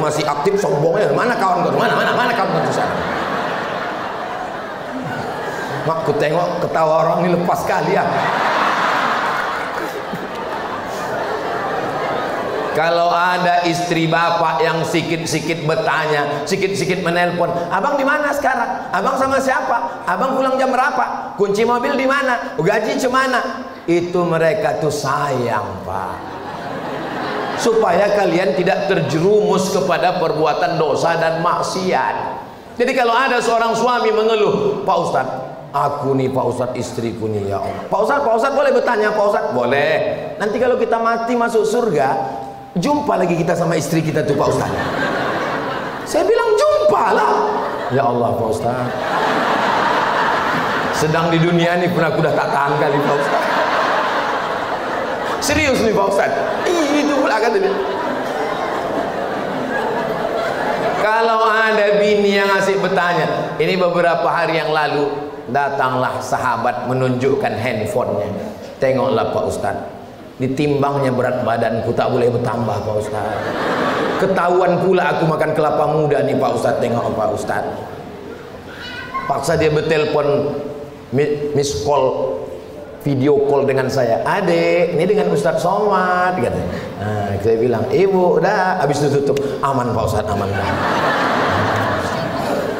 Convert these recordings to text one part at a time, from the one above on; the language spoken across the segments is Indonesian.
masih aktif, sombongnya mana kawan kau, mana kawan kau sana. Mak, ku tengok ketawa orang ini lepas kali ya. Kalau ada istri bapak yang sikit-sikit bertanya, sikit-sikit menelpon, abang di mana sekarang? Abang sama siapa? Abang pulang jam berapa? Kunci mobil di mana? Gaji cemana? Itu mereka tuh sayang, Pak. Supaya kalian tidak terjerumus kepada perbuatan dosa dan maksiat. Jadi kalau ada seorang suami mengeluh, Pak Ustadz, aku nih Pak Ustadz, istriku nih ya Allah. Pak Ustadz boleh bertanya Pak Ustadz? Boleh. Nanti kalau kita mati masuk surga, jumpa lagi kita sama istri kita tuh Pak Ustadz. Saya bilang jumpalah. Ya Allah Pak Ustadz, sedang di dunia ini pun aku udah tak tahan kali Pak Ustadz. Serius nih Pak Ustadz. Itu pula kata dia. Kalau ada bini yang asik bertanya, ini beberapa hari yang lalu datanglah sahabat menunjukkan handphonenya. Tengoklah Pak Ustadz, ditimbangnya berat badanku tak boleh bertambah Pak Ustadz. Ketahuan pula aku makan kelapa muda nih Pak Ustadz. Tengok Pak Ustadz. Paksa dia bertelepon, miss call, video call dengan saya. Adek, ini dengan Ustadz Somad katanya. Nah, saya bilang, ibu udah. Habis itu tutup, aman Pak Ustadz, aman.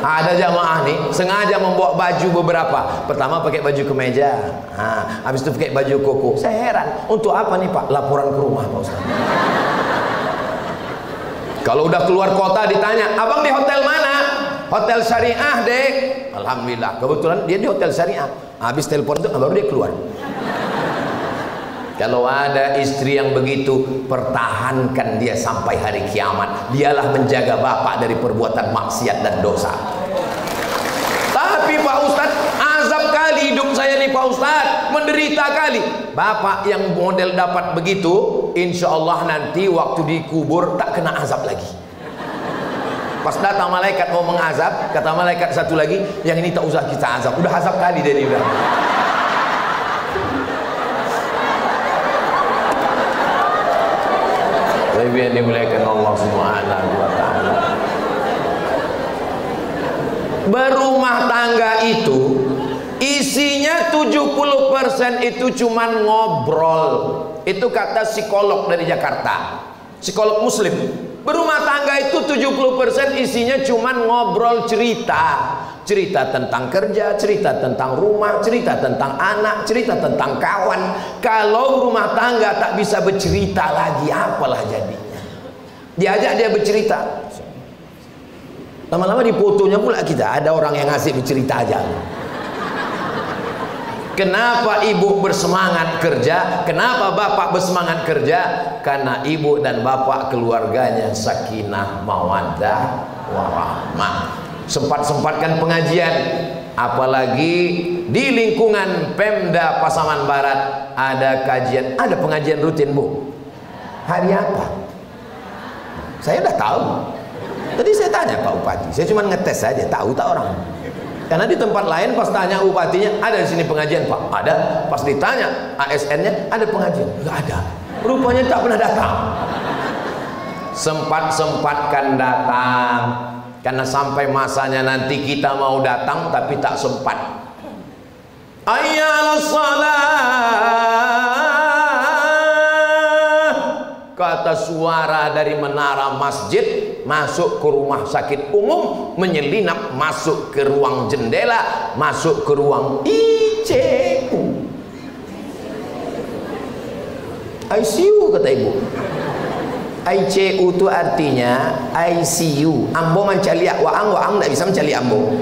Ada jamaah nih sengaja membawa baju beberapa. Pertama pakai baju kemeja, habis itu pakai baju koko. Saya heran, untuk apa nih Pak? Laporan ke rumah Pak Ustadz. Kalau udah keluar kota ditanya, abang di hotel mana? Hotel syariah dek. Alhamdulillah, kebetulan dia di hotel syariah. Habis telepon itu baru dia keluar. Kalau ada istri yang begitu, pertahankan dia sampai hari kiamat. Dialah menjaga bapak dari perbuatan maksiat dan dosa. Tapi Pak Ustadz, azab kali hidup saya nih Pak Ustadz, menderita kali. Bapak yang model dapat begitu, insya Allah nanti waktu dikubur tak kena azab lagi. Pas datang malaikat mau mengazab, kata malaikat satu lagi, yang ini tak usah kita azab, udah azab kali dia udah. Tapi yang dimuliakan Allah Subhanahu wa ta'ala, berumah tangga itu isinya 70% itu cuman ngobrol. Itu kata psikolog dari Jakarta, psikolog muslim. Berumah tangga itu 70% isinya cuman ngobrol, cerita. Cerita tentang kerja, cerita tentang rumah, cerita tentang anak, cerita tentang kawan. Kalau rumah tangga tak bisa bercerita lagi, apalah jadinya? Diajak dia bercerita, lama-lama di fotonya pula kita ada orang yang ngasih bercerita aja. Kenapa ibu bersemangat kerja? Kenapa bapak bersemangat kerja? Karena ibu dan bapak keluarganya sakinah, mawaddah, warahmah. Sempat-sempatkan pengajian, apalagi di lingkungan Pemda Pasaman Barat ada kajian, ada pengajian rutin Bu. Hari apa? Saya udah tahu. Tadi saya tanya Pak Bupati, saya cuma ngetes saja, tahu tak orang. Karena di tempat lain pas tanya bupatinya, ada di sini pengajian Pak? Ada. Pas ditanya ASN-nya, ada pengajian? Enggak ada. Rupanya tak pernah datang. Sempat-sempatkan datang. Karena sampai masanya nanti kita mau datang tapi tak sempat. Ayyal salat, kata suara dari menara masjid masuk ke rumah sakit umum, menyelinap masuk ke ruang jendela, masuk ke ruang ICU. ICU kata ibu. ICU itu artinya ICU. Ambo mencaliak waang tidak bisa mencaliak ambo.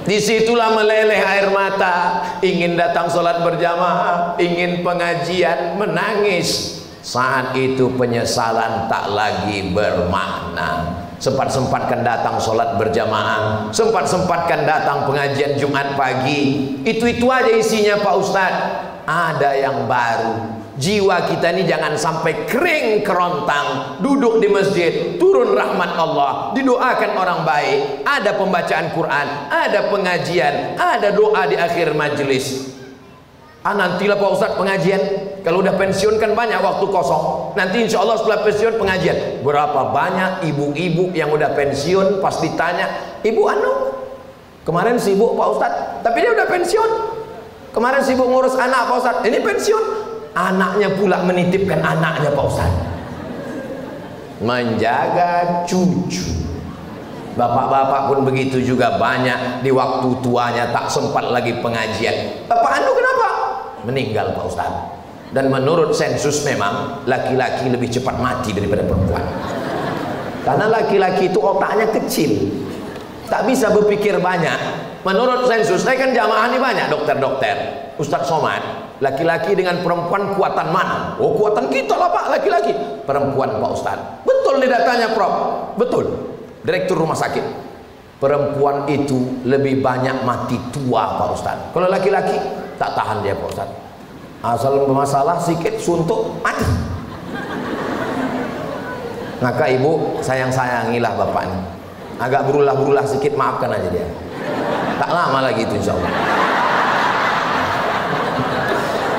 Disitulah meleleh air mata, ingin datang sholat berjamaah, ingin pengajian, menangis. Saat itu penyesalan tak lagi bermakna. Sempat-sempatkan datang sholat berjamaah, sempat-sempatkan datang pengajian Jumat pagi. Itu aja isinya Pak Ustadz. Ada yang baru. Jiwa kita ini jangan sampai kering kerontang. Duduk di masjid, turun rahmat Allah, didoakan orang baik, ada pembacaan Quran, ada pengajian, ada doa di akhir majelis. Nantilah Pak Ustadz pengajian. Kalau udah pensiun kan banyak waktu kosong. Nanti insya Allah setelah pensiun pengajian. Berapa banyak ibu-ibu yang udah pensiun pas ditanya, ibu anu kemarin sibuk Pak Ustadz, tapi dia udah pensiun. Kemarin sibuk ngurus anak Pak Ustadz, ini pensiun. Anaknya pula menitipkan anaknya Pak Ustadz. Menjaga cucu. Bapak-bapak pun begitu juga, banyak di waktu tuanya tak sempat lagi pengajian. Bapak anu kenapa? Meninggal Pak Ustaz. Dan menurut sensus memang laki-laki lebih cepat mati daripada perempuan. Karena laki-laki itu otaknya kecil, tak bisa berpikir banyak. Menurut sensus, saya kan jamaah ini banyak dokter-dokter, Ustadz Somad. Laki-laki dengan perempuan kuatan mana? Oh, kuatan kita lah Pak, laki-laki. Perempuan Pak Ustadz. Betul nih datanya Prof. Betul. Direktur rumah sakit, perempuan itu lebih banyak mati tua Pak Ustaz. Kalau laki-laki tak tahan dia Pak Ustaz. Asal bermasalah sikit suntuk mati. Maka ibu sayang-sayangilah bapak ini. Agak berulah-berulah sikit, maafkan aja dia. Tak lama lagi itu insya Allah.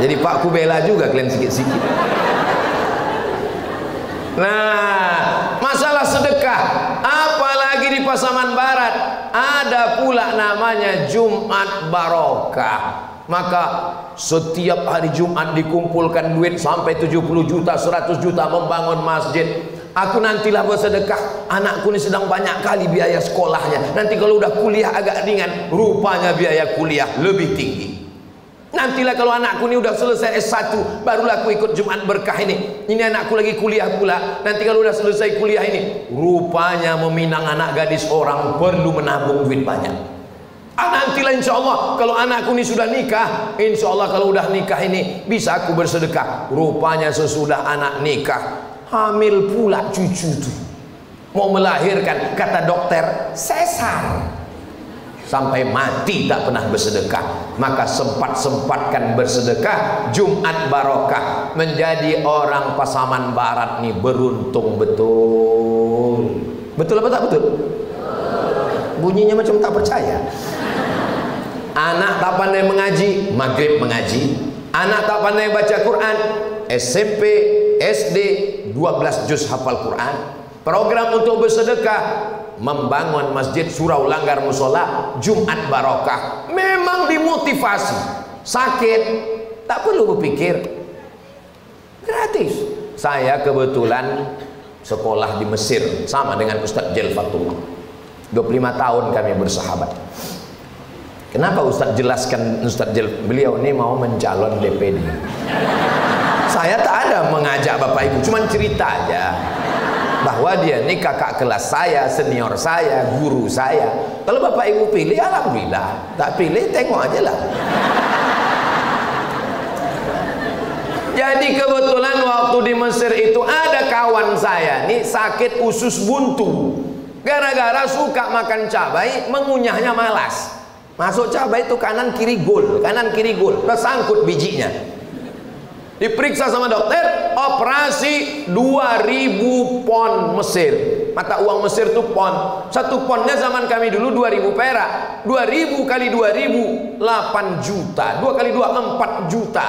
Jadi Pak ku bela juga kalian sikit-sikit. Nah, masalah sedekah, apalagi di Pasaman Barat ada pula namanya Jumat Barokah. Maka setiap hari Jumat dikumpulkan duit sampai 70 juta, 100 juta membangun masjid. Aku nantilah bersedekah, anakku ini sedang banyak kali biaya sekolahnya. Nanti kalau udah kuliah agak ringan, rupanya biaya kuliah lebih tinggi. Nantilah kalau anakku ini udah selesai S1, barulah aku ikut Jumat Berkah ini. Ini anakku lagi kuliah pula. Nanti kalau udah selesai kuliah ini, rupanya meminang anak gadis orang perlu menabung duit banyak. Nantilah insya Allah kalau anakku ini sudah nikah, insya Allah kalau udah nikah ini bisa aku bersedekah. Rupanya sesudah anak nikah, hamil pula cucu tuh. Mau melahirkan, kata dokter, sesar. Sampai mati tak pernah bersedekah. Maka sempat-sempatkan bersedekah. Jumat Barokah. Menjadi orang Pasaman Barat nih beruntung betul. Betul apa tak betul? Bunyinya macam tak percaya. Anak tak pandai mengaji, maghrib mengaji. Anak tak pandai baca Quran, SMP, SD 12 juz hafal Quran. Program untuk bersedekah, membangun masjid, surau, langgar, musola, Jumat Barokah. Memang dimotivasi. Sakit tak perlu berpikir, gratis. Saya kebetulan sekolah di Mesir sama dengan Ustadz Jel Fatullah. 25 tahun kami bersahabat. Kenapa Ustadz jelaskan Ustadz Jel? Beliau ini mau mencalon DPD. Saya tak ada mengajak Bapak Ibu, cuman cerita aja bahwa dia ini kakak kelas saya, senior saya, guru saya. Kalau Bapak Ibu pilih, alhamdulillah. Tak pilih, tengok aja lah. Jadi kebetulan waktu di Mesir itu ada kawan saya nih sakit usus buntu. Gara-gara suka makan cabai, mengunyahnya malas. Masuk cabai itu kanan kiri gol, kanan kiri gol, tersangkut bijinya. Diperiksa sama dokter, operasi 2000 pon Mesir. Mata uang Mesir itu pon. Satu ponnya zaman kami dulu 2000 perak. 2000 kali 2000 8 juta. 2 kali 2 4 juta.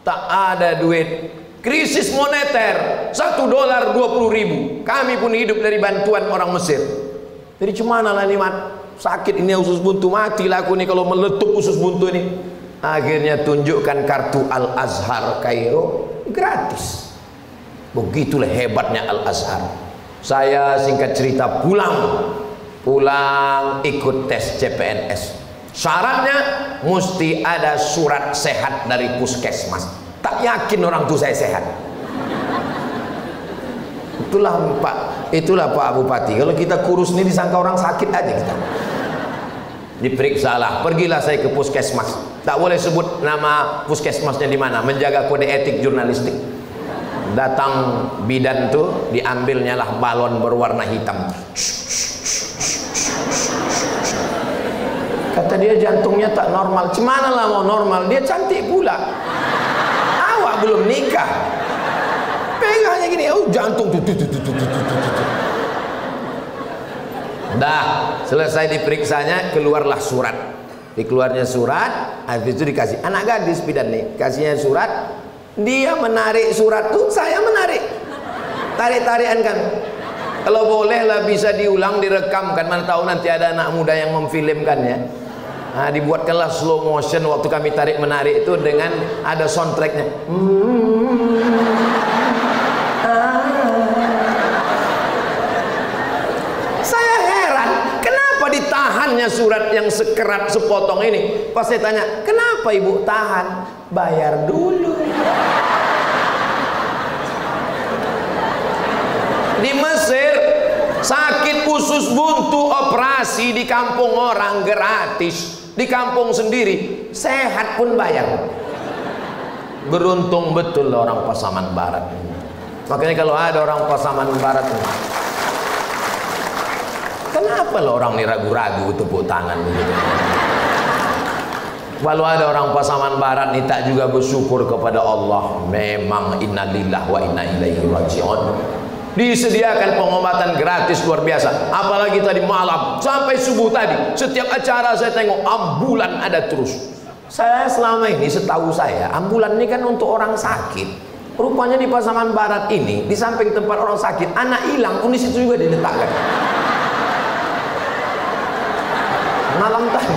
Tak ada duit. Krisis moneter. 1 dolar 20.000. Kami pun hidup dari bantuan orang Mesir. Jadi cemana lah nih mat? Sakit ini usus buntu, matilah aku nih kalau meletup usus buntu ini. Akhirnya tunjukkan kartu Al-Azhar Kairo gratis. Begitulah hebatnya Al-Azhar. Saya singkat cerita pulang ikut tes CPNS. Syaratnya mesti ada surat sehat dari puskesmas. Tak yakin orang tuh saya sehat. Itulah Pak Bupati. Kalau kita kurus ini disangka orang sakit aja kita. Diperiksalah, pergilah saya ke puskesmas. Tak boleh sebut nama puskesmasnya di mana, menjaga kode etik jurnalistik. Datang bidan tuh, diambilnya lah balon berwarna hitam. Kata dia jantungnya tak normal. Cemana lah mau normal, dia cantik pula. Awak belum nikah. Pegangnya gini, oh jantung tuh. Dah selesai diperiksanya, keluarlah surat. Dikeluarnya surat, habis itu dikasih anak gadis bidan nih, kasihnya surat. Dia menarik surat tuh, saya menarik. Tarik-tarikan kan. Kalau boleh lah bisa diulang, direkam kan. Mana tahu nanti ada anak muda yang memfilmkannya. Nah, dibuatkanlah slow motion waktu kami tarik menarik itu dengan ada soundtracknya. Saya heran, kenapa ditahannya surat yang sekerat sepotong ini? Pas saya tanya, kenapa ibu tahan? Bayar dulu. Di Mesir sakit usus buntu operasi di kampung orang gratis, di kampung sendiri sehat pun bayar. Beruntung betul orang Pasaman Barat. Makanya kalau ada orang Pasaman Barat, kenapa lo orang ini ragu-ragu tepuk tangan begitu? Kalau ada orang Pasaman Barat nih tak juga bersyukur kepada Allah. Memang innalillahi wa inna ilaihi raji'un. Disediakan pengobatan gratis luar biasa. Apalagi tadi malam sampai subuh tadi, setiap acara saya tengok ambulan ada terus. Saya selama ini setahu saya ambulan ini kan untuk orang sakit. Rupanya di Pasaman Barat ini, di samping tempat orang sakit, anak hilang pun di situ juga diletakkan. Malam tadi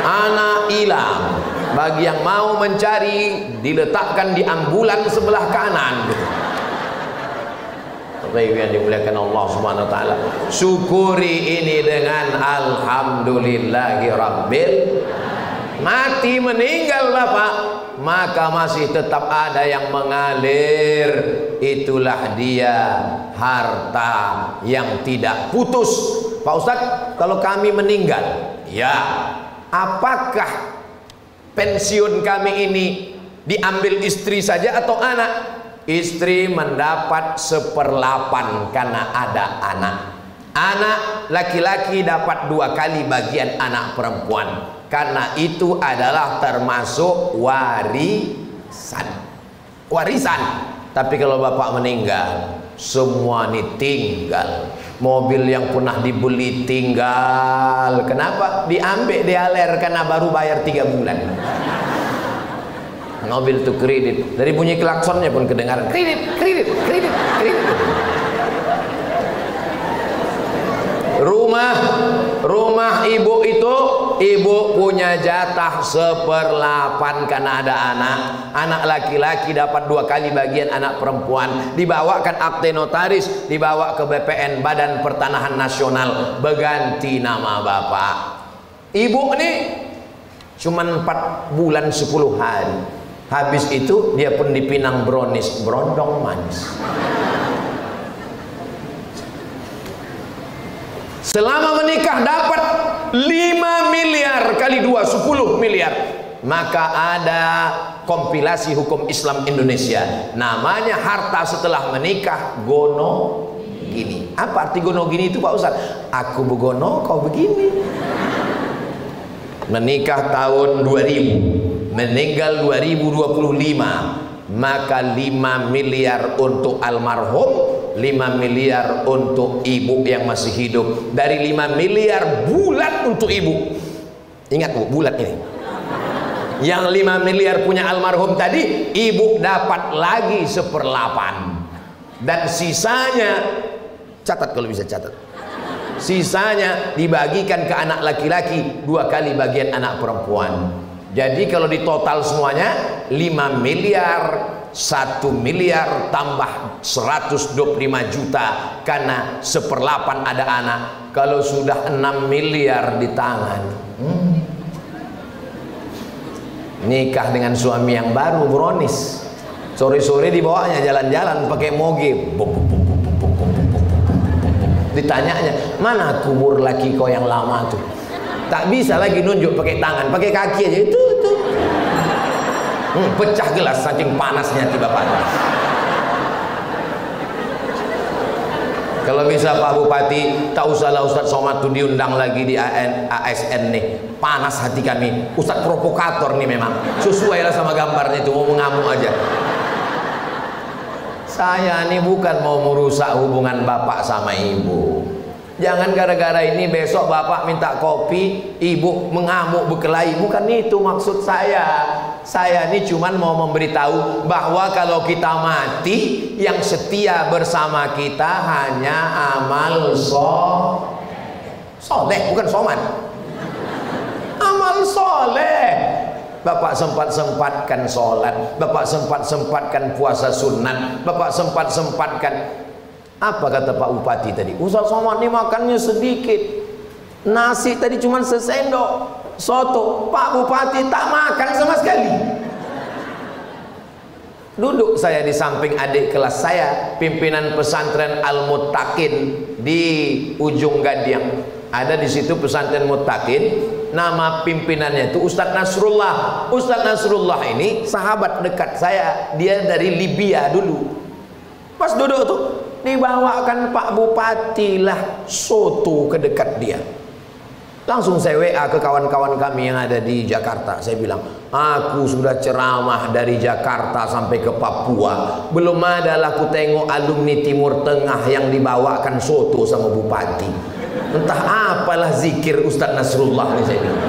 anak hilang, bagi yang mau mencari diletakkan di ambulan sebelah kanan gitu. Yang dimuliakan Allah Subhanahu wa taala, syukuri ini dengan alhamdulillahi rabbil. Mati meninggal Bapak, maka masih tetap ada yang mengalir. Itulah dia harta yang tidak putus. Pak Ustadz, kalau kami meninggal, ya, apakah pensiun kami ini diambil istri saja atau anak? Istri mendapat 1/8 karena ada anak. Anak laki-laki dapat 2 kali bagian anak perempuan. Karena itu adalah termasuk warisan. Warisan. Tapi kalau bapak meninggal, semua ini tinggal. Mobil yang pernah dibeli tinggal. Kenapa? Diambil dialer karena baru bayar 3 bulan. Mobil itu kredit, dari bunyi klaksonnya pun kedengaran kredit, kredit, kredit, kredit. Rumah ibu itu, ibu punya jatah 1/8 karena ada anak. Anak laki-laki dapat 2 kali bagian anak perempuan. Dibawakan akte notaris, dibawa ke BPN, Badan Pertanahan Nasional, berganti nama bapak. Ibu ini cuman 4 bulan 10 hari. Habis itu dia pun dipinang brownies, berondong manis. Selama menikah dapat 5 miliar kali 2, 10 miliar. Maka ada kompilasi hukum Islam Indonesia, namanya harta setelah menikah gono gini. Apa arti gono gini itu Pak Ustaz? Aku begono, kau begini. Menikah tahun 2000, meninggal 2025, maka 5 miliar untuk almarhum, 5 miliar untuk ibu yang masih hidup. Dari 5 miliar bulat untuk ibu. Ingat Bu, bulat ini. Yang 5 miliar punya almarhum tadi, ibu dapat lagi 1/8. Dan sisanya, catat kalau bisa catat, sisanya dibagikan ke anak laki-laki, 2 kali bagian anak perempuan. Jadi kalau ditotal semuanya 5 miliar, 1 miliar tambah 125 juta karena 1/8 ada anak. Kalau sudah 6 miliar di tangan, nikah dengan suami yang baru, brownies. Sore-sore dibawanya jalan-jalan pakai moge. Ditanyanya, mana kubur laki kau yang lama tuh? Tak bisa lagi nunjuk pakai tangan, pakai kaki aja. Itu. Pecah gelas saking panasnya tiba panas. Kalau bisa Pak Bupati, tak usahlah Ustadz Somad tuh diundang lagi di ASN nih. Panas hati kami. Ustadz provokator nih memang. Sesuai lah sama gambarnya itu, mau mengamuk aja. Saya nih bukan mau merusak hubungan bapak sama ibu. Jangan gara-gara ini besok bapak minta kopi, ibu mengamuk berkelahi. Bukan itu maksud saya. Saya ini cuman mau memberitahu bahwa kalau kita mati, yang setia bersama kita hanya amal soleh, bukan soman. Amal soleh. Bapak sempat-sempatkan sholat, bapak sempat-sempatkan puasa sunat, bapak sempat-sempatkan. Apa kata Pak Bupati tadi? Ustaz Somad ini makannya sedikit, nasi tadi cuma sesendok, soto. Pak Bupati tak makan sama sekali. Duduk saya di samping adik kelas saya, pimpinan pesantren Al-Muttaqin di ujung Gadiang. Ada di situ pesantren Muttaqin. Nama pimpinannya itu Ustadz Nasrullah. Ustadz Nasrullah ini sahabat dekat saya. Dia dari Libya dulu. Pas duduk tuh, dibawakan Pak Bupati lah soto ke dekat dia. Langsung saya WA ke kawan-kawan kami yang ada di Jakarta. Saya bilang, aku sudah ceramah dari Jakarta sampai ke Papua, belum ada lah aku tengok alumni Timur Tengah yang dibawakan soto sama Bupati. Entah apalah zikir Ustadz Nasrullah ini, saya bilang.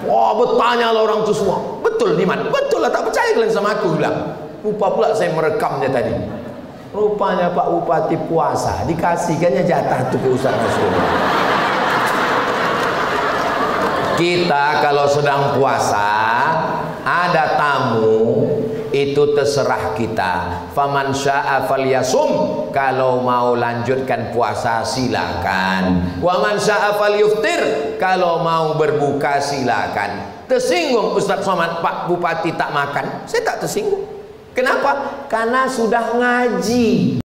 Wah, bertanya lah orang itu semua, betul Diman? Betul lah, tak percaya kalian sama aku, bilang. Lupa pula saya merekamnya tadi. Rupanya Pak Bupati puasa, dikasihkannya jatah tuh ke Ustadz Nasrullah. Kita kalau sedang puasa, ada tamu, itu terserah kita. Faman syaa falyasum, kalau mau lanjutkan puasa silakan. Wa man syaa falyuftir, kalau mau berbuka silakan. Tersinggung Ustadz Somad, Pak Bupati tak makan? Saya tak tersinggung. Kenapa? Karena sudah ngaji.